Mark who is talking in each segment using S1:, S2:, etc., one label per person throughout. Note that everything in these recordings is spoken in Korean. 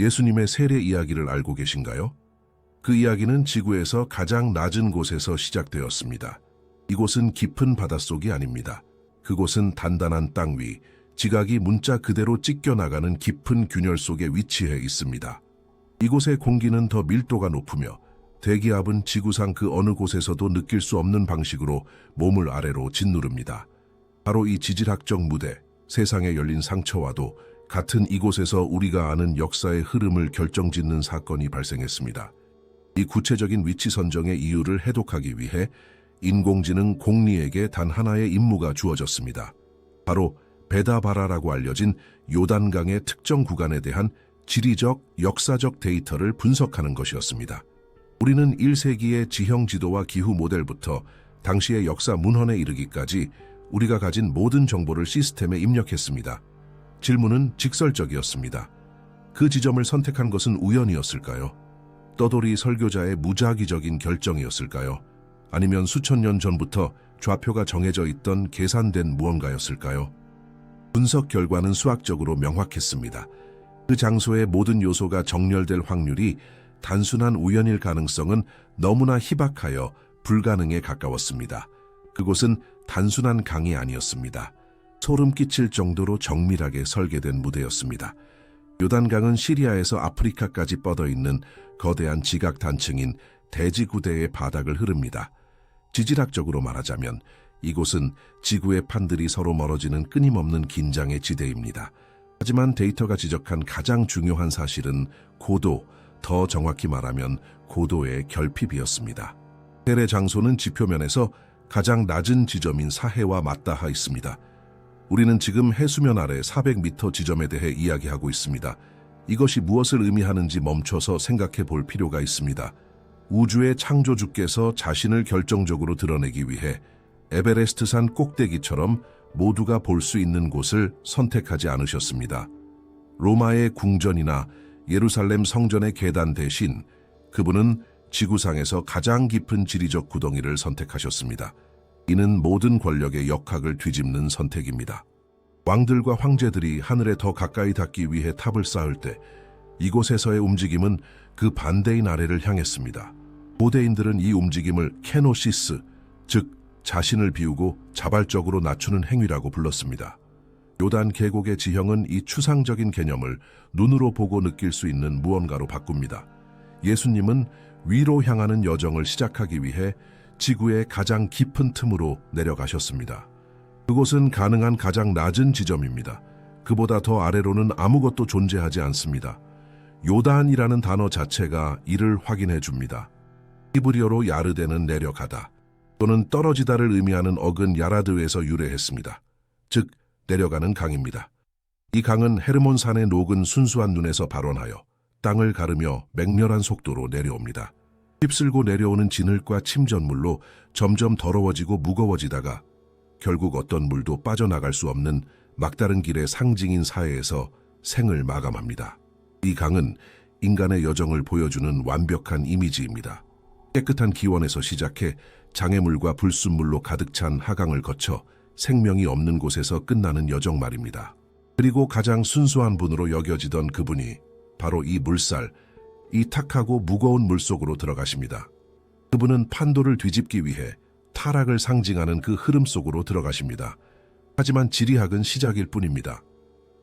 S1: 예수님의 세례 이야기를 알고 계신가요? 그 이야기는 지구에서 가장 낮은 곳에서 시작되었습니다. 이곳은 깊은 바닷속이 아닙니다. 그곳은 단단한 땅 위, 지각이 문자 그대로 찢겨나가는 깊은 균열 속에 위치해 있습니다. 이곳의 공기는 더 밀도가 높으며 대기압은 지구상 그 어느 곳에서도 느낄 수 없는 방식으로 몸을 아래로 짓누릅니다. 바로 이 지질학적 무대, 세상에 열린 상처와도 같은 이곳에서 우리가 아는 역사의 흐름을 결정짓는 사건이 발생했습니다. 이 구체적인 위치 선정의 이유를 해독하기 위해 인공지능 공리에게 단 하나의 임무가 주어졌습니다. 바로 베다바라라고 알려진 요단강의 특정 구간에 대한 지리적, 역사적 데이터를 분석하는 것이었습니다. 우리는 1세기의 지형 지도와 기후 모델부터 당시의 역사 문헌에 이르기까지 우리가 가진 모든 정보를 시스템에 입력했습니다. 질문은 직설적이었습니다. 그 지점을 선택한 것은 우연이었을까요? 떠돌이 설교자의 무작위적인 결정이었을까요? 아니면 수천 년 전부터 좌표가 정해져 있던 계산된 무언가였을까요? 분석 결과는 수학적으로 명확했습니다. 그 장소의 모든 요소가 정렬될 확률이 단순한 우연일 가능성은 너무나 희박하여 불가능에 가까웠습니다. 그곳은 단순한 강이 아니었습니다. 소름 끼칠 정도로 정밀하게 설계된 무대였습니다. 요단강은 시리아에서 아프리카까지 뻗어 있는 거대한 지각 단층인 대지구대의 바닥을 흐릅니다. 지질학적으로 말하자면 이곳은 지구의 판들이 서로 멀어지는 끊임없는 긴장의 지대입니다. 하지만 데이터가 지적한 가장 중요한 사실은 고도, 더 정확히 말하면 고도의 결핍이었습니다. 세례 장소는 지표면에서 가장 낮은 지점인 사해와 맞닿아 있습니다. 우리는 지금 해수면 아래 400m 지점에 대해 이야기하고 있습니다. 이것이 무엇을 의미하는지 멈춰서 생각해 볼 필요가 있습니다. 우주의 창조주께서 자신을 결정적으로 드러내기 위해 에베레스트산 꼭대기처럼 모두가 볼 수 있는 곳을 선택하지 않으셨습니다. 로마의 궁전이나 예루살렘 성전의 계단 대신 그분은 지구상에서 가장 깊은 지리적 구덩이를 선택하셨습니다. 이는 모든 권력의 역학을 뒤집는 선택입니다. 왕들과 황제들이 하늘에 더 가까이 닿기 위해 탑을 쌓을 때 이곳에서의 움직임은 그 반대인 아래를 향했습니다. 고대인들은 이 움직임을 케노시스, 즉 자신을 비우고 자발적으로 낮추는 행위라고 불렀습니다. 요단 계곡의 지형은 이 추상적인 개념을 눈으로 보고 느낄 수 있는 무언가로 바꿉니다. 예수님은 위로 향하는 여정을 시작하기 위해 지구의 가장 깊은 틈으로 내려가셨습니다. 그곳은 가능한 가장 낮은 지점입니다. 그보다 더 아래로는 아무것도 존재하지 않습니다. 요단이라는 단어 자체가 이를 확인해 줍니다. 히브리어로 야르데는 내려가다 또는 떨어지다를 의미하는 어근 야라드에서 유래했습니다. 즉 내려가는 강입니다. 이 강은 헤르몬산의 녹은 순수한 눈에서 발원하여 땅을 가르며 맹렬한 속도로 내려옵니다. 휩쓸고 내려오는 진흙과 침전물로 점점 더러워지고 무거워지다가 결국 어떤 물도 빠져나갈 수 없는 막다른 길의 상징인 사해에서 생을 마감합니다. 이 강은 인간의 여정을 보여주는 완벽한 이미지입니다. 깨끗한 기원에서 시작해 장애물과 불순물로 가득 찬 하강을 거쳐 생명이 없는 곳에서 끝나는 여정 말입니다. 그리고 가장 순수한 분으로 여겨지던 그분이 바로 이 물살, 이 탁하고 무거운 물속으로 들어가십니다. 그분은 판도를 뒤집기 위해 타락을 상징하는 그 흐름 속으로 들어가십니다. 하지만 지리학은 시작일 뿐입니다.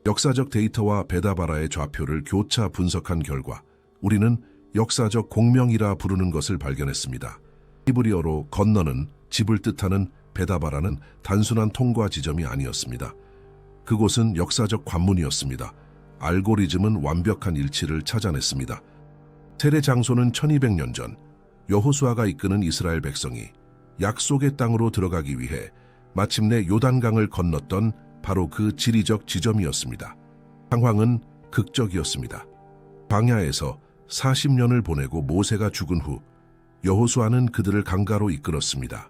S1: 역사적 데이터와 베다바라의 좌표를 교차 분석한 결과 우리는 역사적 공명이라 부르는 것을 발견했습니다. 히브리어로 건너는 집을 뜻하는 베다바라는 단순한 통과 지점이 아니었습니다. 그곳은 역사적 관문이었습니다. 알고리즘은 완벽한 일치를 찾아냈습니다. 세례 장소는 1200년 전 여호수아가 이끄는 이스라엘 백성이 약속의 땅으로 들어가기 위해 마침내 요단강을 건넜던 바로 그 지리적 지점이었습니다. 상황은 극적이었습니다. 광야에서 40년을 보내고 모세가 죽은 후 여호수아는 그들을 강가로 이끌었습니다.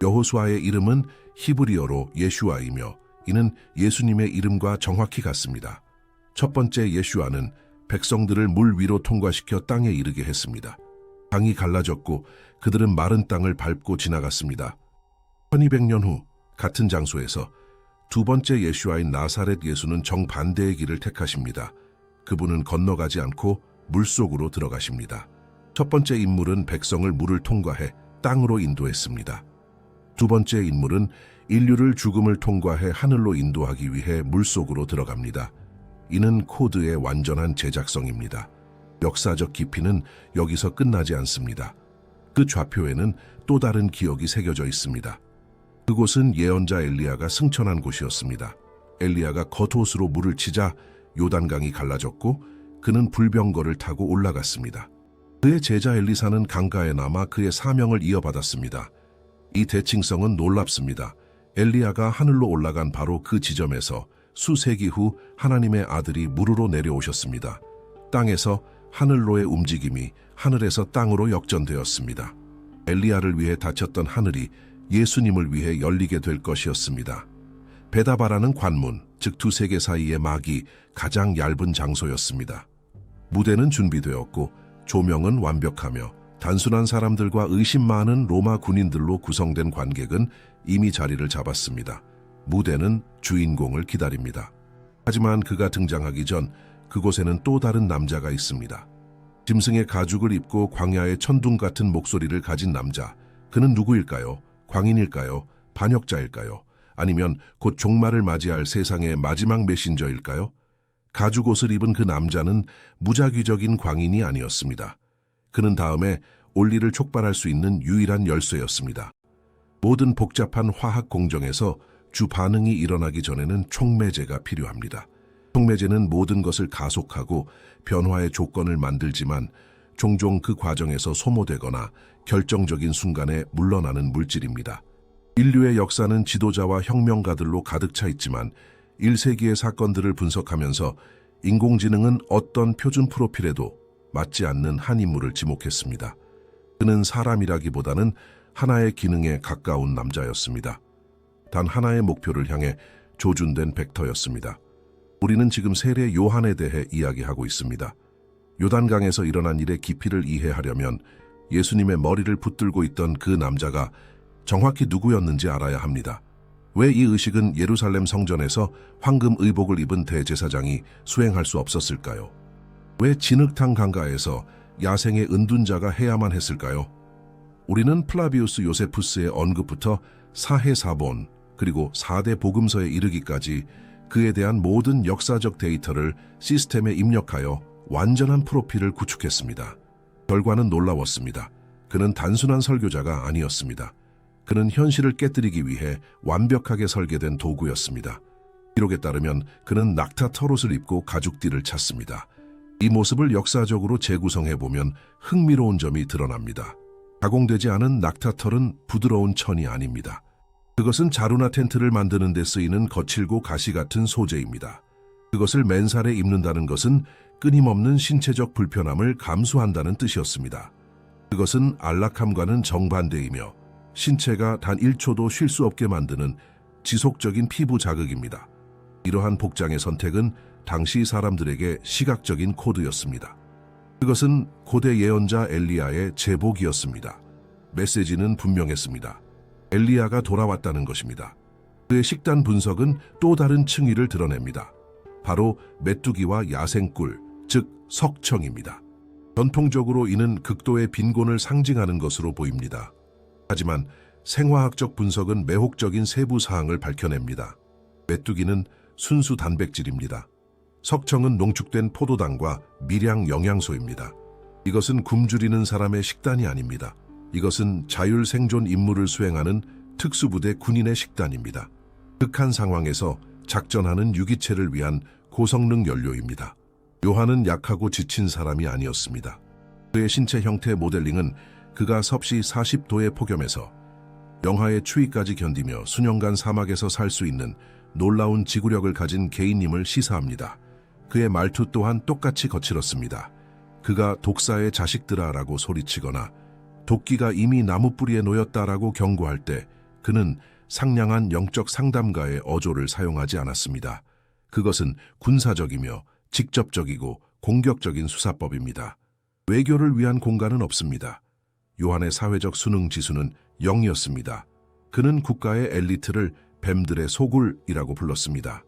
S1: 여호수아의 이름은 히브리어로 예슈아이며 이는 예수님의 이름과 정확히 같습니다. 첫 번째 예슈아는 백성들을 물 위로 통과시켜 땅에 이르게 했습니다. 강이 갈라졌고 그들은 마른 땅을 밟고 지나갔습니다. 1200년 후 같은 장소에서 두 번째 예슈아인 나사렛 예수는 정반대의 길을 택하십니다. 그분은 건너가지 않고 물속으로 들어가십니다. 첫 번째 인물은 백성을 물을 통과해 땅으로 인도했습니다. 두 번째 인물은 인류를 죽음을 통과해 하늘로 인도하기 위해 물속으로 들어갑니다. 이는 코드의 완전한 제작성입니다. 역사적 깊이는 여기서 끝나지 않습니다. 그 좌표에는 또 다른 기억이 새겨져 있습니다. 그곳은 예언자 엘리야가 승천한 곳이었습니다. 엘리야가 겉옷으로 물을 치자 요단강이 갈라졌고 그는 불병거를 타고 올라갔습니다. 그의 제자 엘리사는 강가에 남아 그의 사명을 이어받았습니다. 이 대칭성은 놀랍습니다. 엘리야가 하늘로 올라간 바로 그 지점에서 수세기 후 하나님의 아들이 물으로 내려오셨습니다. 땅에서 하늘로의 움직임이 하늘에서 땅으로 역전되었습니다. 엘리야를 위해 닫혔던 하늘이 예수님을 위해 열리게 될 것이었습니다. 베다바라는 관문, 즉 두 세계 사이의 막이 가장 얇은 장소였습니다. 무대는 준비되었고 조명은 완벽하며 단순한 사람들과 의심 많은 로마 군인들로 구성된 관객은 이미 자리를 잡았습니다. 무대는 주인공을 기다립니다. 하지만 그가 등장하기 전 그곳에는 또 다른 남자가 있습니다. 짐승의 가죽을 입고 광야의 천둥 같은 목소리를 가진 남자. 그는 누구일까요? 광인일까요? 반역자일까요? 아니면 곧 종말을 맞이할 세상의 마지막 메신저일까요? 가죽옷을 입은 그 남자는 무작위적인 광인이 아니었습니다. 그는 다음에 올리를 촉발할 수 있는 유일한 열쇠였습니다. 모든 복잡한 화학 공정에서 주 반응이 일어나기 전에는 촉매제가 필요합니다. 촉매제는 모든 것을 가속하고 변화의 조건을 만들지만 종종 그 과정에서 소모되거나 결정적인 순간에 물러나는 물질입니다. 인류의 역사는 지도자와 혁명가들로 가득 차 있지만 1세기의 사건들을 분석하면서 인공지능은 어떤 표준 프로필에도 맞지 않는 한 인물을 지목했습니다. 그는 사람이라기보다는 하나의 기능에 가까운 남자였습니다. 단 하나의 목표를 향해 조준된 벡터였습니다. 우리는 지금 세례 요한에 대해 이야기하고 있습니다. 요단강에서 일어난 일의 깊이를 이해하려면 예수님의 머리를 붙들고 있던 그 남자가 정확히 누구였는지 알아야 합니다. 왜 이 의식은 예루살렘 성전에서 황금 의복을 입은 대제사장이 수행할 수 없었을까요? 왜 진흙탕 강가에서 야생의 은둔자가 해야만 했을까요? 우리는 플라비우스 요세푸스의 언급부터 사해사본 그리고 4대 복음서에 이르기까지 그에 대한 모든 역사적 데이터를 시스템에 입력하여 완전한 프로필을 구축했습니다. 결과는 놀라웠습니다. 그는 단순한 설교자가 아니었습니다. 그는 현실을 깨뜨리기 위해 완벽하게 설계된 도구였습니다. 기록에 따르면 그는 낙타 털옷을 입고 가죽띠를 찼습니다. 이 모습을 역사적으로 재구성해보면 흥미로운 점이 드러납니다. 가공되지 않은 낙타털은 부드러운 천이 아닙니다. 그것은 자루나 텐트를 만드는 데 쓰이는 거칠고 가시 같은 소재입니다. 그것을 맨살에 입는다는 것은 끊임없는 신체적 불편함을 감수한다는 뜻이었습니다. 그것은 안락함과는 정반대이며 신체가 단 1초도 쉴 수 없게 만드는 지속적인 피부 자극입니다. 이러한 복장의 선택은 당시 사람들에게 시각적인 코드였습니다. 그것은 고대 예언자 엘리야의 제복이었습니다. 메시지는 분명했습니다. 엘리야가 돌아왔다는 것입니다. 그의 식단 분석은 또 다른 층위를 드러냅니다. 바로 메뚜기와 야생꿀, 즉 석청입니다. 전통적으로 이는 극도의 빈곤을 상징하는 것으로 보입니다. 하지만 생화학적 분석은 매혹적인 세부 사항을 밝혀냅니다. 메뚜기는 순수 단백질입니다. 석청은 농축된 포도당과 미량 영양소입니다. 이것은 굶주리는 사람의 식단이 아닙니다. 이것은 자율 생존 임무를 수행하는 특수부대 군인의 식단입니다. 극한 상황에서 작전하는 유기체를 위한 고성능 연료입니다. 요한은 약하고 지친 사람이 아니었습니다. 그의 신체 형태 모델링은 그가 섭씨 40도의 폭염에서 영하의 추위까지 견디며 수년간 사막에서 살 수 있는 놀라운 지구력을 가진 개인임을 시사합니다. 그의 말투 또한 똑같이 거칠었습니다. 그가 독사의 자식들아라고 소리치거나 도끼가 이미 나무 뿌리에 놓였다라고 경고할 때 그는 상냥한 영적 상담가의 어조를 사용하지 않았습니다. 그것은 군사적이며 직접적이고 공격적인 수사법입니다. 외교를 위한 공간은 없습니다. 요한의 사회적 수능 지수는 0이었습니다. 그는 국가의 엘리트를 뱀들의 소굴이라고 불렀습니다.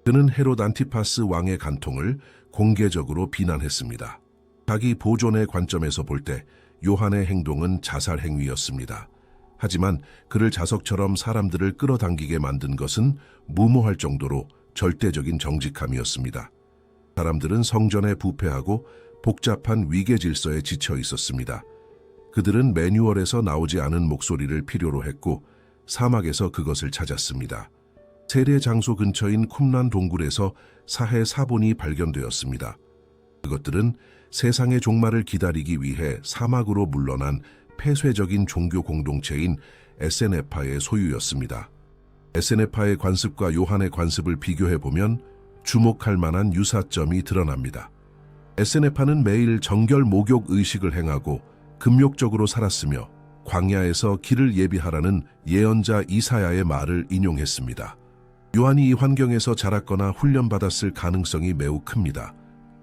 S1: 그는 헤롯 안티파스 왕의 간통을 공개적으로 비난했습니다. 자기 보존의 관점에서 볼 때 요한의 행동은 자살 행위였습니다. 하지만 그를 자석처럼 사람들을 끌어당기게 만든 것은 무모할 정도로 절대적인 정직함이었습니다. 사람들은 성전에 부패하고 복잡한 위계 질서에 지쳐 있었습니다. 그들은 매뉴얼에서 나오지 않은 목소리를 필요로 했고 사막에서 그것을 찾았습니다. 세례 장소 근처인 쿰란 동굴에서 사해 사본이 발견되었습니다. 그것들은 세상의 종말을 기다리기 위해 사막으로 물러난 폐쇄적인 종교 공동체인 에세네파의 소유였습니다. 에세네파의 관습과 요한의 관습을 비교해보면 주목할 만한 유사점이 드러납니다. 에세네파는 매일 정결 목욕 의식을 행하고 금욕적으로 살았으며 광야에서 길을 예비하라는 예언자 이사야의 말을 인용했습니다. 요한이 이 환경에서 자랐거나 훈련받았을 가능성이 매우 큽니다.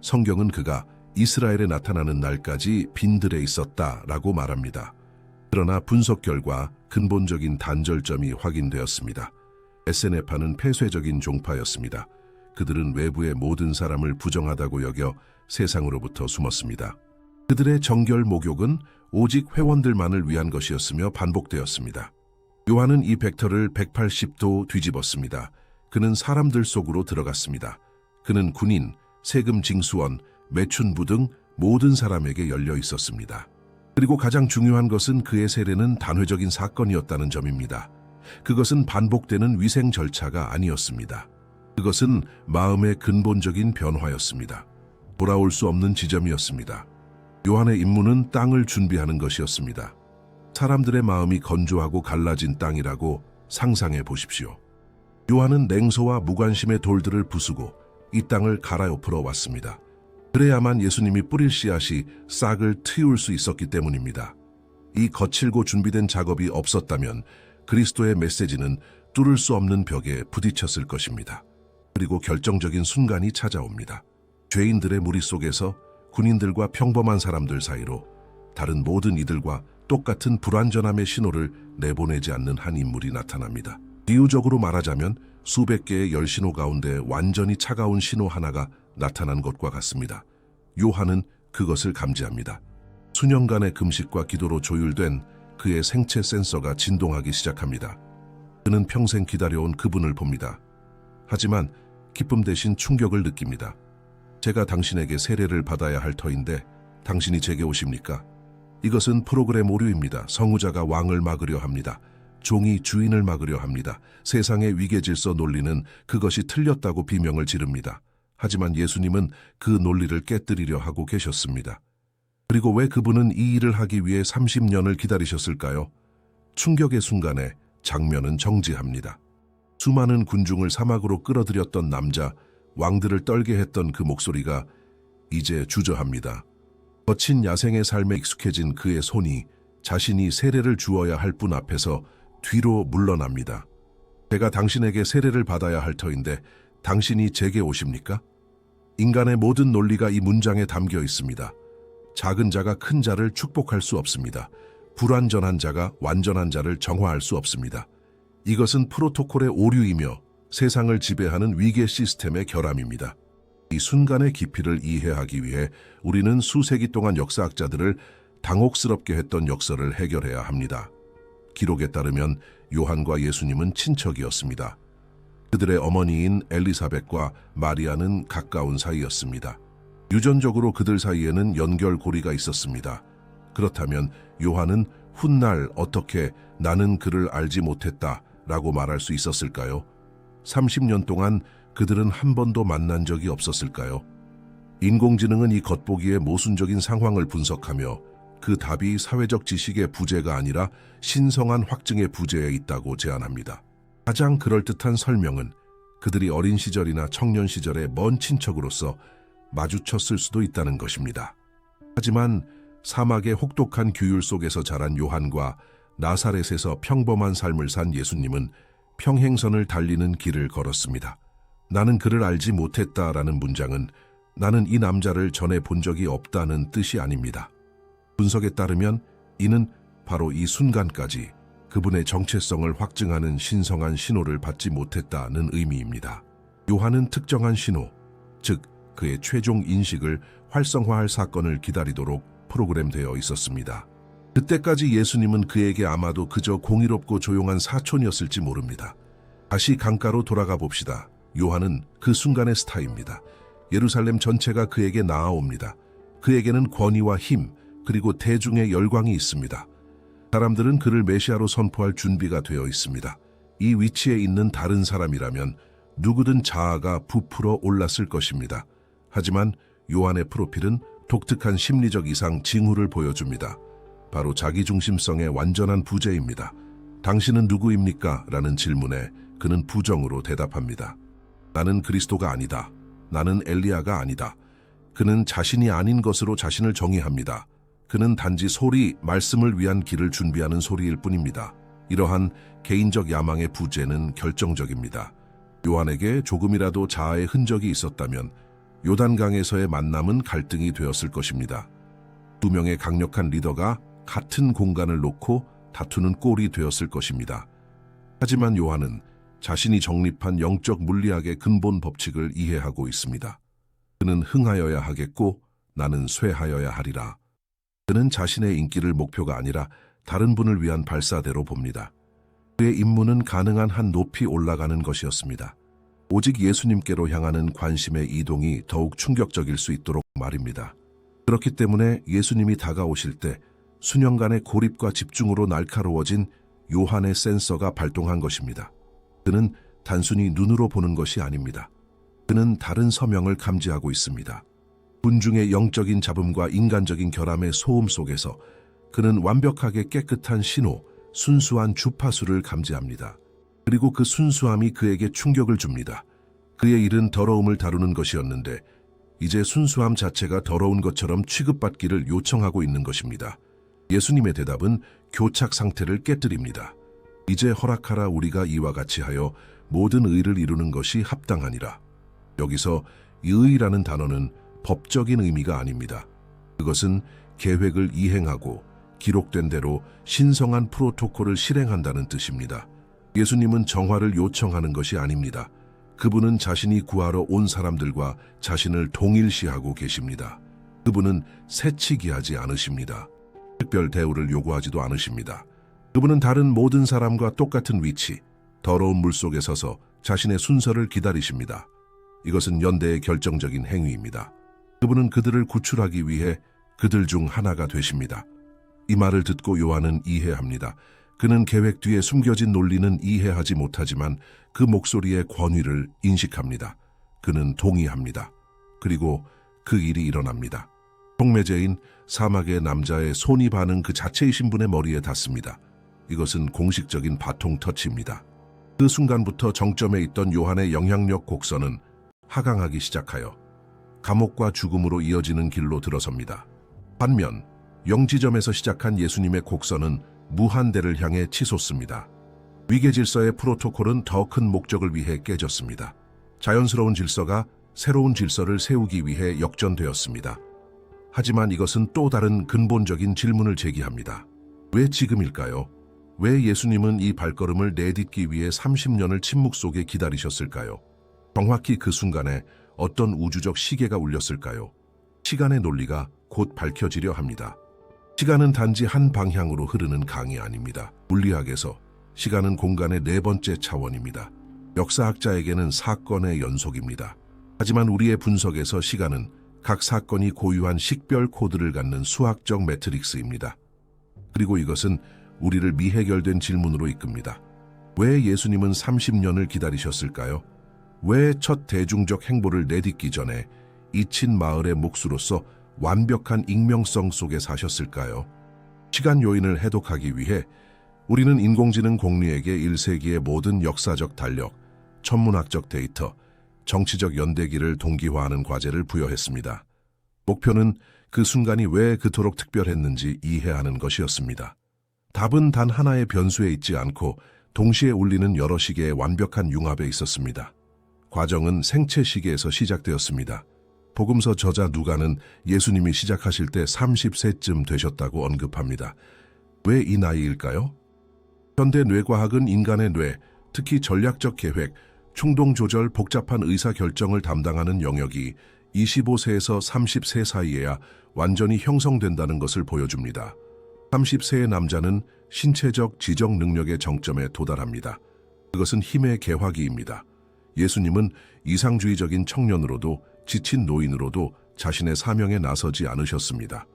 S1: 성경은 그가 이스라엘에 나타나는 날까지 빈들에 있었다라고 말합니다. 그러나 분석 결과 근본적인 단절점이 확인되었습니다. 에세네파는 폐쇄적인 종파였습니다. 그들은 외부의 모든 사람을 부정하다고 여겨 세상으로부터 숨었습니다. 그들의 정결 목욕은 오직 회원들만을 위한 것이었으며 반복되었습니다. 요한은 이 벡터를 180도 뒤집었습니다. 그는 사람들 속으로 들어갔습니다. 그는 군인, 세금 징수원, 매춘부 등 모든 사람에게 열려 있었습니다. 그리고 가장 중요한 것은 그의 세례는 단회적인 사건이었다는 점입니다. 그것은 반복되는 위생 절차가 아니었습니다. 그것은 마음의 근본적인 변화였습니다. 돌아올 수 없는 지점이었습니다. 요한의 임무는 땅을 준비하는 것이었습니다. 사람들의 마음이 건조하고 갈라진 땅이라고 상상해 보십시오. 요한은 냉소와 무관심의 돌들을 부수고 이 땅을 갈아엎으러 왔습니다. 그래야만 예수님이 뿌릴 씨앗이 싹을 틔울 수 있었기 때문입니다. 이 거칠고 준비된 작업이 없었다면 그리스도의 메시지는 뚫을 수 없는 벽에 부딪혔을 것입니다. 그리고 결정적인 순간이 찾아옵니다. 죄인들의 무리 속에서 군인들과 평범한 사람들 사이로 다른 모든 이들과 똑같은 불완전함의 신호를 내보내지 않는 한 인물이 나타납니다. 비유적으로 말하자면 수백 개의 열 신호 가운데 완전히 차가운 신호 하나가 나타난 것과 같습니다. 요한은 그것을 감지합니다. 수년간의 금식과 기도로 조율된 그의 생체 센서가 진동하기 시작합니다. 그는 평생 기다려온 그분을 봅니다. 하지만 기쁨 대신 충격을 느낍니다. 제가 당신에게 세례를 받아야 할 터인데 당신이 제게 오십니까? 이것은 프로그램 오류입니다. 성우자가 왕을 막으려 합니다. 종이 주인을 막으려 합니다. 세상의 위계질서 논리는 그것이 틀렸다고 비명을 지릅니다. 하지만 예수님은 그 논리를 깨뜨리려 하고 계셨습니다. 그리고 왜 그분은 이 일을 하기 위해 30년을 기다리셨을까요? 충격의 순간에 장면은 정지합니다. 수많은 군중을 사막으로 끌어들였던 남자, 왕들을 떨게 했던 그 목소리가 이제 주저합니다. 거친 야생의 삶에 익숙해진 그의 손이 자신이 세례를 주어야 할 분 앞에서 뒤로 물러납니다. 제가 당신에게 세례를 받아야 할 터인데 당신이 제게 오십니까? 인간의 모든 논리가 이 문장에 담겨 있습니다. 작은 자가 큰 자를 축복할 수 없습니다. 불완전한 자가 완전한 자를 정화할 수 없습니다. 이것은 프로토콜의 오류이며 세상을 지배하는 위계 시스템의 결함입니다. 이 순간의 깊이를 이해하기 위해 우리는 수세기 동안 역사학자들을 당혹스럽게 했던 역설을 해결해야 합니다. 기록에 따르면 요한과 예수님은 친척이었습니다. 그들의 어머니인 엘리사벳과 마리아는 가까운 사이였습니다. 유전적으로 그들 사이에는 연결고리가 있었습니다. 그렇다면 요한은 훗날 어떻게 나는 그를 알지 못했다 라고 말할 수 있었을까요? 30년 동안 그들은 한 번도 만난 적이 없었을까요? 인공지능은 이 겉보기에 모순적인 상황을 분석하며 그 답이 사회적 지식의 부재가 아니라 신성한 확증의 부재에 있다고 제안합니다. 가장 그럴듯한 설명은 그들이 어린 시절이나 청년 시절의 먼 친척으로서 마주쳤을 수도 있다는 것입니다. 하지만 사막의 혹독한 규율 속에서 자란 요한과 나사렛에서 평범한 삶을 산 예수님은 평행선을 달리는 길을 걸었습니다. 나는 그를 알지 못했다라는 문장은 나는 이 남자를 전에 본 적이 없다는 뜻이 아닙니다. 분석에 따르면 이는 바로 이 순간까지 그분의 정체성을 확증하는 신성한 신호를 받지 못했다는 의미입니다. 요한은 특정한 신호, 즉 그의 최종 인식을 활성화할 사건을 기다리도록 프로그램되어 있었습니다. 그때까지 예수님은 그에게 아마도 그저 공의롭고 조용한 사촌이었을지 모릅니다. 다시 강가로 돌아가 봅시다. 요한은 그 순간의 스타입니다. 예루살렘 전체가 그에게 나아옵니다. 그에게는 권위와 힘, 그리고 대중의 열광이 있습니다. 사람들은 그를 메시아로 선포할 준비가 되어 있습니다. 이 위치에 있는 다른 사람이라면 누구든 자아가 부풀어 올랐을 것입니다. 하지만 요한의 프로필은 독특한 심리적 이상 징후를 보여줍니다. 바로 자기중심성의 완전한 부재입니다. 당신은 누구입니까? 라는 질문에 그는 부정으로 대답합니다. 나는 그리스도가 아니다. 나는 엘리야가 아니다. 그는 자신이 아닌 것으로 자신을 정의합니다. 그는 단지 소리, 말씀을 위한 길을 준비하는 소리일 뿐입니다. 이러한 개인적 야망의 부재는 결정적입니다. 요한에게 조금이라도 자아의 흔적이 있었다면 요단강에서의 만남은 갈등이 되었을 것입니다. 두 명의 강력한 리더가 같은 공간을 놓고 다투는 꼴이 되었을 것입니다. 하지만 요한은 자신이 정립한 영적 물리학의 근본 법칙을 이해하고 있습니다. 그는 흥하여야 하겠고 나는 쇠하여야 하리라. 그는 자신의 인기를 목표가 아니라 다른 분을 위한 발사대로 봅니다. 그의 임무는 가능한 한 높이 올라가는 것이었습니다. 오직 예수님께로 향하는 관심의 이동이 더욱 충격적일 수 있도록 말입니다. 그렇기 때문에 예수님이 다가오실 때 수년간의 고립과 집중으로 날카로워진 요한의 센서가 발동한 것입니다. 그는 단순히 눈으로 보는 것이 아닙니다. 그는 다른 서명을 감지하고 있습니다. 군중의 영적인 잡음과 인간적인 결함의 소음 속에서 그는 완벽하게 깨끗한 신호, 순수한 주파수를 감지합니다. 그리고 그 순수함이 그에게 충격을 줍니다. 그의 일은 더러움을 다루는 것이었는데 이제 순수함 자체가 더러운 것처럼 취급받기를 요청하고 있는 것입니다. 예수님의 대답은 교착 상태를 깨뜨립니다. 이제 허락하라 우리가 이와 같이 하여 모든 의를 이루는 것이 합당하니라. 여기서 의라는 단어는 법적인 의미가 아닙니다. 그것은 계획을 이행하고 기록된 대로 신성한 프로토콜을 실행한다는 뜻입니다. 예수님은 정화를 요청하는 것이 아닙니다. 그분은 자신이 구하러 온 사람들과 자신을 동일시하고 계십니다. 그분은 새치기 하지 않으십니다. 특별 대우를 요구하지도 않으십니다. 그분은 다른 모든 사람과 똑같은 위치, 더러운 물 속에 서서 자신의 순서를 기다리십니다. 이것은 연대의 결정적인 행위입니다. 그분은 그들을 구출하기 위해 그들 중 하나가 되십니다. 이 말을 듣고 요한은 이해합니다. 그는 계획 뒤에 숨겨진 논리는 이해하지 못하지만 그 목소리의 권위를 인식합니다. 그는 동의합니다. 그리고 그 일이 일어납니다. 총매제인 사막의 남자의 손이 반응 그 자체의 신분의 머리에 닿습니다. 이것은 공식적인 바통 터치입니다. 그 순간부터 정점에 있던 요한의 영향력 곡선은 하강하기 시작하여 감옥과 죽음으로 이어지는 길로 들어섭니다. 반면 영지점에서 시작한 예수님의 곡선은 무한대를 향해 치솟습니다. 위계 질서의 프로토콜은 더 큰 목적을 위해 깨졌습니다. 자연스러운 질서가 새로운 질서를 세우기 위해 역전되었습니다. 하지만 이것은 또 다른 근본적인 질문을 제기합니다. 왜 지금일까요? 왜 예수님은 이 발걸음을 내딛기 위해 30년을 침묵 속에 기다리셨을까요? 정확히 그 순간에 어떤 우주적 시계가 울렸을까요? 시간의 논리가 곧 밝혀지려 합니다. 시간은 단지 한 방향으로 흐르는 강이 아닙니다. 물리학에서 시간은 공간의 네 번째 차원입니다. 역사학자에게는 사건의 연속입니다. 하지만 우리의 분석에서 시간은 각 사건이 고유한 식별 코드를 갖는 수학적 매트릭스입니다. 그리고 이것은 우리를 미해결된 질문으로 이끕니다. 왜 예수님은 30년을 기다리셨을까요? 왜 첫 대중적 행보를 내딛기 전에 잊힌 마을의 몫으로서 완벽한 익명성 속에 사셨을까요? 시간 요인을 해독하기 위해 우리는 인공지능 공리에게 1세기의 모든 역사적 달력, 천문학적 데이터, 정치적 연대기를 동기화하는 과제를 부여했습니다. 목표는 그 순간이 왜 그토록 특별했는지 이해하는 것이었습니다. 답은 단 하나의 변수에 있지 않고 동시에 울리는 여러 시계의 완벽한 융합에 있었습니다. 과정은 생체 시계에서 시작되었습니다. 복음서 저자 누가는 예수님이 시작하실 때 30세쯤 되셨다고 언급합니다. 왜 이 나이일까요? 현대 뇌과학은 인간의 뇌, 특히 전략적 계획, 충동 조절, 복잡한 의사 결정을 담당하는 영역이 25세에서 30세 사이에야 완전히 형성된다는 것을 보여줍니다. 30세의 남자는 신체적, 지적 능력의 정점에 도달합니다. 그것은 힘의 개화기입니다. 예수님은 이상주의적인 청년으로도 지친 노인으로도 자신의 사명에 나서지 않으셨습니다.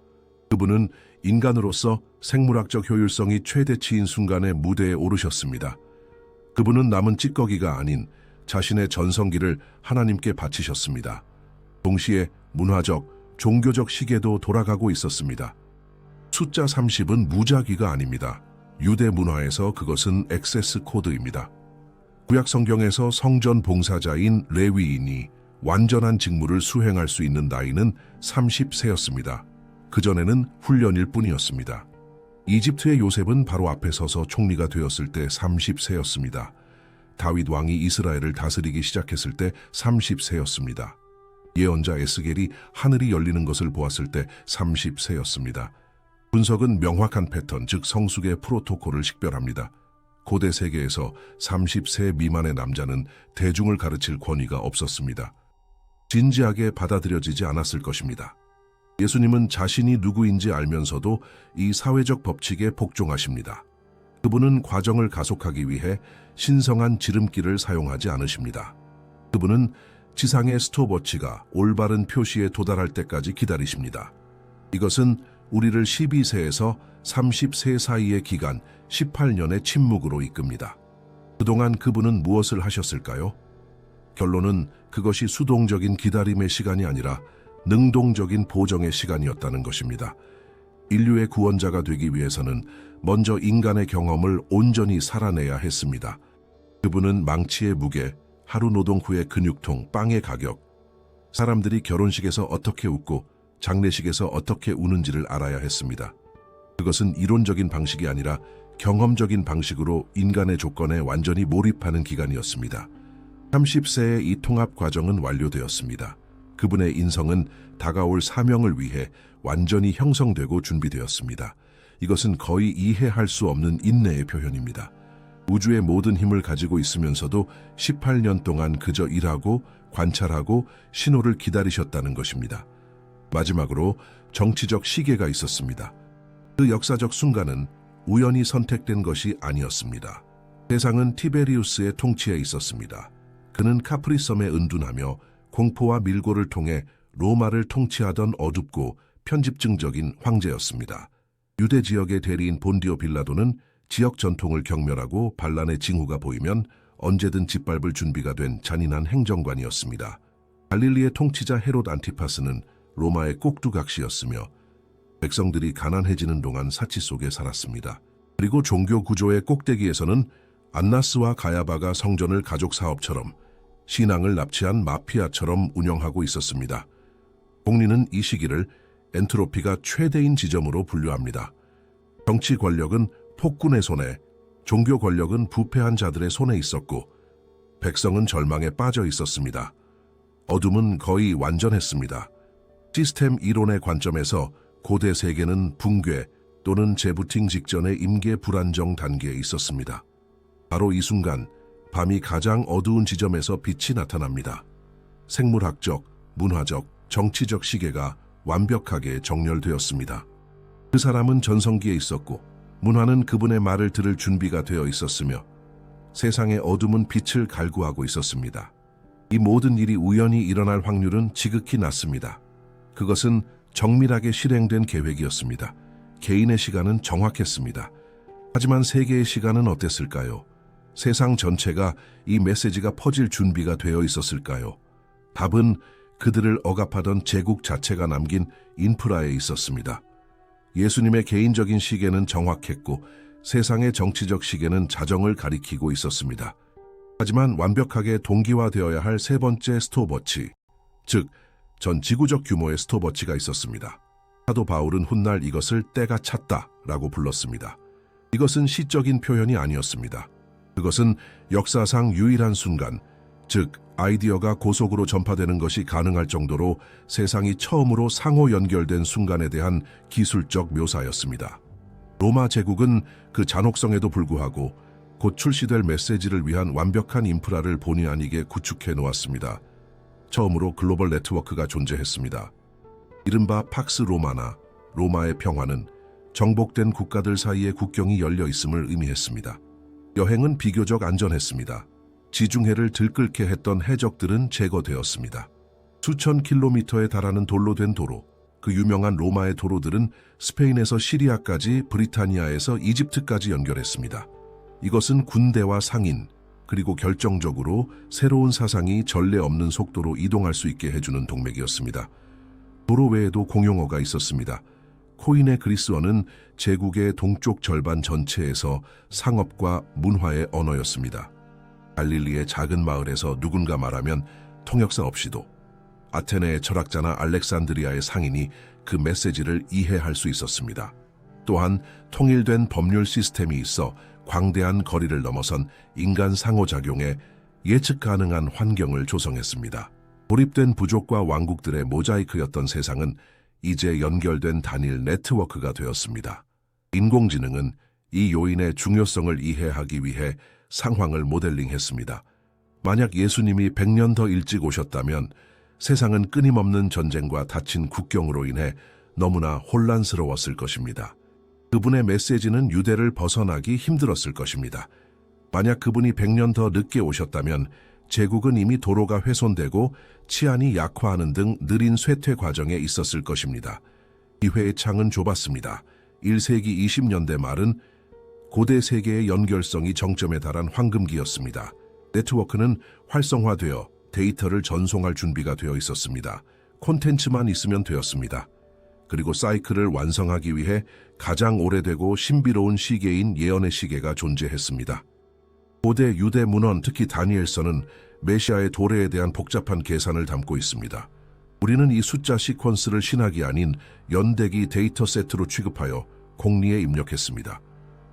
S1: 그분은 인간으로서 생물학적 효율성이 최대치인 순간에 무대에 오르셨습니다. 그분은 남은 찌꺼기가 아닌 자신의 전성기를 하나님께 바치셨습니다. 동시에 문화적, 종교적 시계도 돌아가고 있었습니다. 숫자 30은 무작위가 아닙니다. 유대 문화에서 그것은 액세스 코드입니다. 구약 성경에서 성전 봉사자인 레위인이 완전한 직무를 수행할 수 있는 나이는 30세였습니다. 그전에는 훈련일 뿐이었습니다. 이집트의 요셉은 바로 앞에 서서 총리가 되었을 때 30세였습니다. 다윗 왕이 이스라엘을 다스리기 시작했을 때 30세였습니다. 예언자 에스겔이 하늘이 열리는 것을 보았을 때 30세였습니다. 분석은 명확한 패턴, 즉 성숙의 프로토콜을 식별합니다. 고대 세계에서 30세 미만의 남자는 대중을 가르칠 권위가 없었습니다. 진지하게 받아들여지지 않았을 것입니다. 예수님은 자신이 누구인지 알면서도 이 사회적 법칙에 복종하십니다. 그분은 과정을 가속하기 위해 신성한 지름길을 사용하지 않으십니다. 그분은 지상의 스톱워치가 올바른 표시에 도달할 때까지 기다리십니다. 이것은 우리를 12세에서 30세 사이의 기간 18년의 침묵으로 이끕니다. 그동안 그분은 무엇을 하셨을까요? 결론은 그것이 수동적인 기다림의 시간이 아니라 능동적인 보정의 시간이었다는 것입니다. 인류의 구원자가 되기 위해서는 먼저 인간의 경험을 온전히 살아내야 했습니다. 그분은 망치의 무게, 하루 노동 후의 근육통, 빵의 가격, 사람들이 결혼식에서 어떻게 웃고 장례식에서 어떻게 우는지를 알아야 했습니다. 그것은 이론적인 방식이 아니라 경험적인 방식으로 인간의 조건에 완전히 몰입하는 기간이었습니다. 30세의 이 통합 과정은 완료되었습니다. 그분의 인성은 다가올 사명을 위해 완전히 형성되고 준비되었습니다. 이것은 거의 이해할 수 없는 인내의 표현입니다. 우주의 모든 힘을 가지고 있으면서도 18년 동안 그저 일하고 관찰하고 신호를 기다리셨다는 것입니다. 마지막으로 정치적 시계가 있었습니다. 그 역사적 순간은 우연히 선택된 것이 아니었습니다. 세상은 티베리우스의 통치에 있었습니다. 그는 카프리섬에 은둔하며 공포와 밀고를 통해 로마를 통치하던 어둡고 편집증적인 황제였습니다. 유대 지역의 대리인 본디오 빌라도는 지역 전통을 경멸하고 반란의 징후가 보이면 언제든 짓밟을 준비가 된 잔인한 행정관이었습니다. 갈릴리의 통치자 헤롯 안티파스는 로마의 꼭두각시였으며 백성들이 가난해지는 동안 사치 속에 살았습니다. 그리고 종교 구조의 꼭대기에서는 안나스와 가야바가 성전을 가족 사업처럼 신앙을 납치한 마피아처럼 운영하고 있었습니다. 공리는 이 시기를 엔트로피가 최대인 지점으로 분류합니다. 정치 권력은 폭군의 손에, 종교 권력은 부패한 자들의 손에 있었고 백성은 절망에 빠져 있었습니다. 어둠은 거의 완전했습니다. 시스템 이론의 관점에서 고대 세계는 붕괴 또는 재부팅 직전의 임계 불안정 단계에 있었습니다. 바로 이 순간 밤이 가장 어두운 지점에서 빛이 나타납니다. 생물학적, 문화적, 정치적 시계가 완벽하게 정렬되었습니다. 그 사람은 전성기에 있었고 문화는 그분의 말을 들을 준비가 되어 있었으며 세상의 어둠은 빛을 갈구하고 있었습니다. 이 모든 일이 우연히 일어날 확률은 지극히 낮습니다. 그것은 정밀하게 실행된 계획이었습니다. 개인의 시간은 정확했습니다. 하지만 세계의 시간은 어땠을까요? 세상 전체가 이 메시지가 퍼질 준비가 되어 있었을까요? 답은 그들을 억압하던 제국 자체가 남긴 인프라에 있었습니다. 예수님의 개인적인 시계는 정확했고 세상의 정치적 시계는 자정을 가리키고 있었습니다. 하지만 완벽하게 동기화되어야 할 세 번째 스톱워치, 즉 전 지구적 규모의 스톱워치가 있었습니다. 사도 바울은 훗날 이것을 때가 찼다라고 불렀습니다. 이것은 시적인 표현이 아니었습니다. 그것은 역사상 유일한 순간, 즉 아이디어가 고속으로 전파되는 것이 가능할 정도로 세상이 처음으로 상호 연결된 순간에 대한 기술적 묘사였습니다. 로마 제국은 그 잔혹성에도 불구하고 곧 출시될 메시지를 위한 완벽한 인프라를 본의 아니게 구축해 놓았습니다. 처음으로 글로벌 네트워크가 존재했습니다. 이른바 팍스 로마나 로마의 평화는 정복된 국가들 사이의 국경이 열려 있음을 의미했습니다. 여행은 비교적 안전했습니다. 지중해를 들끓게 했던 해적들은 제거되었습니다. 수천 킬로미터에 달하는 돌로 된 도로, 그 유명한 로마의 도로들은 스페인에서 시리아까지 브리타니아에서 이집트까지 연결했습니다. 이것은 군대와 상인, 그리고 결정적으로 새로운 사상이 전례 없는 속도로 이동할 수 있게 해주는 동맥이었습니다. 도로 외에도 공용어가 있었습니다. 코인의 그리스어는 제국의 동쪽 절반 전체에서 상업과 문화의 언어였습니다. 갈릴리의 작은 마을에서 누군가 말하면 통역사 없이도 아테네의 철학자나 알렉산드리아의 상인이 그 메시지를 이해할 수 있었습니다. 또한 통일된 법률 시스템이 있어 광대한 거리를 넘어선 인간 상호작용에 예측 가능한 환경을 조성했습니다. 고립된 부족과 왕국들의 모자이크였던 세상은 이제 연결된 단일 네트워크가 되었습니다. 인공지능은 이 요인의 중요성을 이해하기 위해 상황을 모델링했습니다. 만약 예수님이 100년 더 일찍 오셨다면 세상은 끊임없는 전쟁과 닫힌 국경으로 인해 너무나 혼란스러웠을 것입니다. 그분의 메시지는 유대를 벗어나기 힘들었을 것입니다. 만약 그분이 100년 더 늦게 오셨다면 제국은 이미 도로가 훼손되고 치안이 약화하는 등 느린 쇠퇴 과정에 있었을 것입니다. 기회의 창은 좁았습니다. 1세기 20년대 말은 고대 세계의 연결성이 정점에 달한 황금기였습니다. 네트워크는 활성화되어 데이터를 전송할 준비가 되어 있었습니다. 콘텐츠만 있으면 되었습니다. 그리고 사이클을 완성하기 위해 가장 오래되고 신비로운 시계인 예언의 시계가 존재했습니다. 고대 유대 문헌, 특히 다니엘서는 메시아의 도래에 대한 복잡한 계산을 담고 있습니다. 우리는 이 숫자 시퀀스를 신학이 아닌 연대기 데이터 세트로 취급하여 공리에 입력했습니다.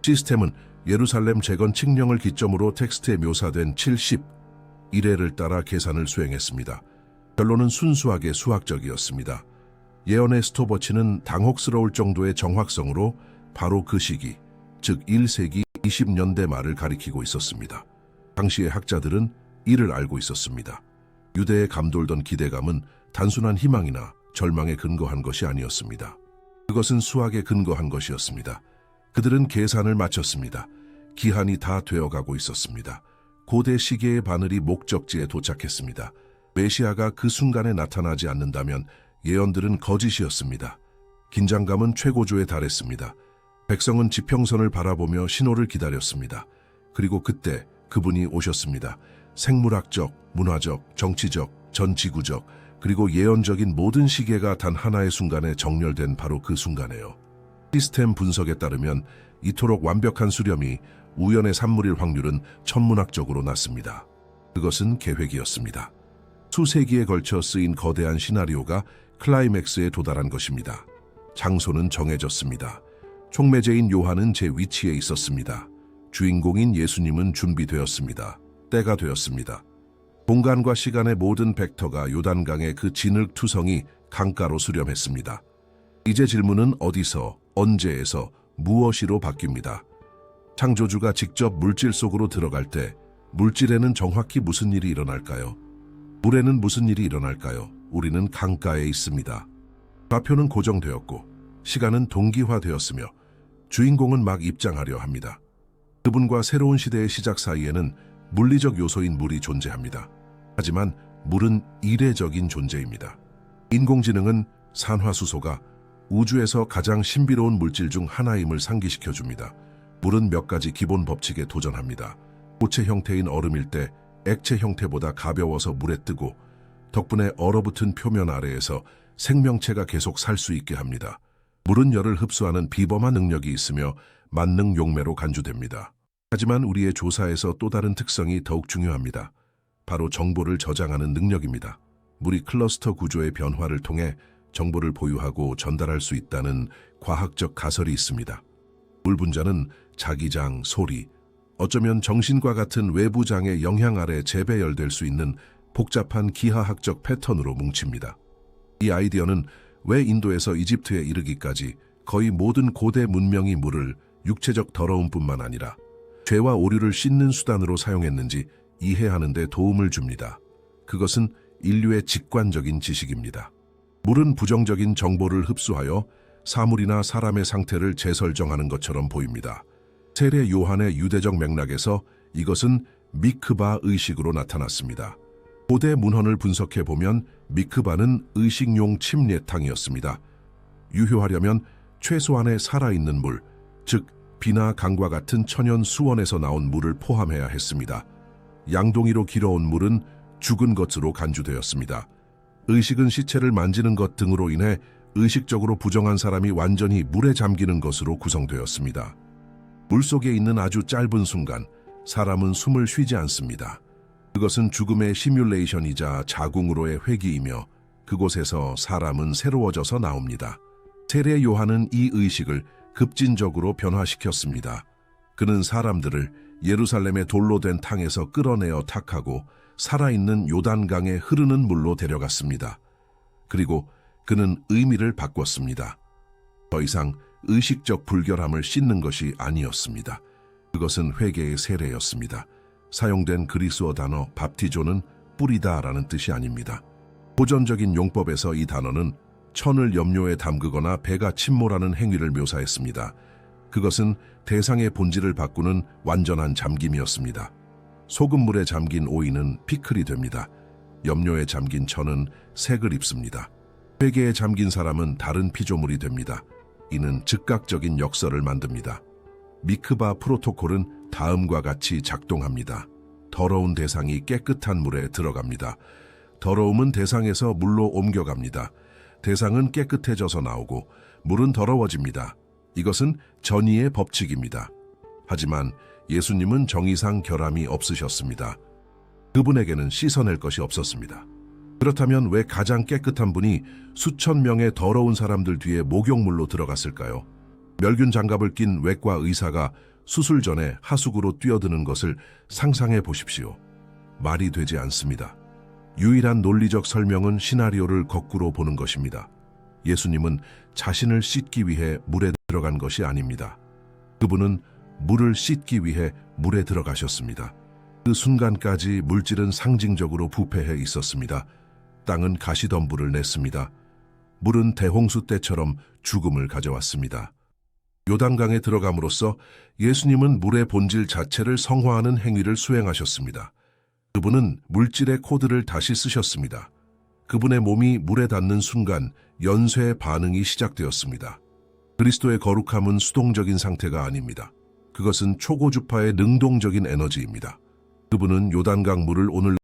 S1: 시스템은 예루살렘 재건 칙령을 기점으로 텍스트에 묘사된 71회를 따라 계산을 수행했습니다. 결론은 순수하게 수학적이었습니다. 예언의 스톱워치는 당혹스러울 정도의 정확성으로 바로 그 시기, 즉 1세기 20년대 말을 가리키고 있었습니다. 당시의 학자들은 이를 알고 있었습니다. 유대에 감돌던 기대감은 단순한 희망이나 절망에 근거한 것이 아니었습니다. 그것은 수학에 근거한 것이었습니다. 그들은 계산을 마쳤습니다. 기한이 다 되어가고 있었습니다. 고대 시계의 바늘이 목적지에 도착했습니다. 메시아가 그 순간에 나타나지 않는다면 예언들은 거짓이었습니다. 긴장감은 최고조에 달했습니다. 백성은 지평선을 바라보며 신호를 기다렸습니다. 그리고 그때 그분이 오셨습니다. 생물학적, 문화적, 정치적, 전지구적, 그리고 예언적인 모든 시계가 단 하나의 순간에 정렬된 바로 그 순간에요. 시스템 분석에 따르면 이토록 완벽한 수렴이 우연의 산물일 확률은 천문학적으로 낮습니다. 그것은 계획이었습니다. 수세기에 걸쳐 쓰인 거대한 시나리오가 클라이맥스에 도달한 것입니다. 장소는 정해졌습니다. 촉매제인 요한은 제 위치에 있었습니다. 주인공인 예수님은 준비되었습니다. 때가 되었습니다. 공간과 시간의 모든 벡터가 요단강의 그 진흙투성이 강가로 수렴했습니다. 이제 질문은 어디서, 언제에서, 무엇이로 바뀝니다. 창조주가 직접 물질 속으로 들어갈 때 물질에는 정확히 무슨 일이 일어날까요? 물에는 무슨 일이 일어날까요? 우리는 강가에 있습니다. 좌표는 고정되었고 시간은 동기화되었으며 주인공은 막 입장하려 합니다. 그분과 새로운 시대의 시작 사이에는 물리적 요소인 물이 존재합니다. 하지만 물은 이례적인 존재입니다. 인공지능은 산화수소가 우주에서 가장 신비로운 물질 중 하나임을 상기시켜줍니다. 물은 몇 가지 기본 법칙에 도전합니다. 고체 형태인 얼음일 때 액체 형태보다 가벼워서 물에 뜨고 덕분에 얼어붙은 표면 아래에서 생명체가 계속 살 수 있게 합니다. 물은 열을 흡수하는 비범한 능력이 있으며 만능 용매로 간주됩니다. 하지만 우리의 조사에서 또 다른 특성이 더욱 중요합니다. 바로 정보를 저장하는 능력입니다. 물이 클러스터 구조의 변화를 통해 정보를 보유하고 전달할 수 있다는 과학적 가설이 있습니다. 물 분자는 자기장, 소리, 어쩌면 정신과 같은 외부 장의 영향 아래 재배열될 수 있는 복잡한 기하학적 패턴으로 뭉칩니다. 이 아이디어는 왜 인도에서 이집트에 이르기까지 거의 모든 고대 문명이 물을 육체적 더러움뿐만 아니라 죄와 오류를 씻는 수단으로 사용했는지 이해하는 데 도움을 줍니다. 그것은 인류의 직관적인 지식입니다. 물은 부정적인 정보를 흡수하여 사물이나 사람의 상태를 재설정하는 것처럼 보입니다. 세례 요한의 유대적 맥락에서 이것은 미크바 의식으로 나타났습니다. 고대 문헌을 분석해 보면 미크바는 의식용 침례탕이었습니다. 유효하려면 최소한의 살아있는 물, 즉 비나 강과 같은 천연 수원에서 나온 물을 포함해야 했습니다. 양동이로 길어온 물은 죽은 것으로 간주되었습니다. 의식은 시체를 만지는 것 등으로 인해 의식적으로 부정한 사람이 완전히 물에 잠기는 것으로 구성되었습니다. 물속에 있는 아주 짧은 순간 사람은 숨을 쉬지 않습니다. 그것은 죽음의 시뮬레이션이자 자궁으로의 회귀이며 그곳에서 사람은 새로워져서 나옵니다. 세례 요한은 이 의식을 급진적으로 변화시켰습니다. 그는 사람들을 예루살렘의 돌로 된 탕에서 끌어내어 탁하고 살아있는 요단강에 흐르는 물로 데려갔습니다. 그리고 그는 의미를 바꿨습니다. 더 이상 의식적 불결함을 씻는 것이 아니었습니다. 그것은 회개의 세례였습니다. 사용된 그리스어 단어 밥티조는 뿌리다라는 뜻이 아닙니다. 고전적인 용법에서 이 단어는 천을 염료에 담그거나 배가 침몰하는 행위를 묘사했습니다. 그것은 대상의 본질을 바꾸는 완전한 잠김이었습니다. 소금물에 잠긴 오이는 피클이 됩니다. 염료에 잠긴 천은 색을 입습니다. 회개에 잠긴 사람은 다른 피조물이 됩니다. 이는 즉각적인 역설을 만듭니다. 미크바 프로토콜은 다음과 같이 작동합니다. 더러운 대상이 깨끗한 물에 들어갑니다. 더러움은 대상에서 물로 옮겨갑니다. 대상은 깨끗해져서 나오고 물은 더러워집니다. 이것은 전이의 법칙입니다. 하지만 예수님은 정의상 결함이 없으셨습니다. 그분에게는 씻어낼 것이 없었습니다. 그렇다면 왜 가장 깨끗한 분이 수천 명의 더러운 사람들 뒤에 목욕물로 들어갔을까요? 멸균 장갑을 낀 외과 의사가 수술 전에 하수구로 뛰어드는 것을 상상해 보십시오. 말이 되지 않습니다. 유일한 논리적 설명은 시나리오를 거꾸로 보는 것입니다. 예수님은 자신을 씻기 위해 물에 들어간 것이 아닙니다. 그분은 물을 씻기 위해 물에 들어가셨습니다. 그 순간까지 물질은 상징적으로 부패해 있었습니다. 땅은 가시덤불을 냈습니다. 물은 대홍수 때처럼 죽음을 가져왔습니다. 요단강에 들어감으로써 예수님은 물의 본질 자체를 성화하는 행위를 수행하셨습니다. 그분은 물질의 코드를 다시 쓰셨습니다. 그분의 몸이 물에 닿는 순간 연쇄의 반응이 시작되었습니다. 그리스도의 거룩함은 수동적인 상태가 아닙니다. 그것은 초고주파의 능동적인 에너지입니다. 그분은 요단강 물을 오늘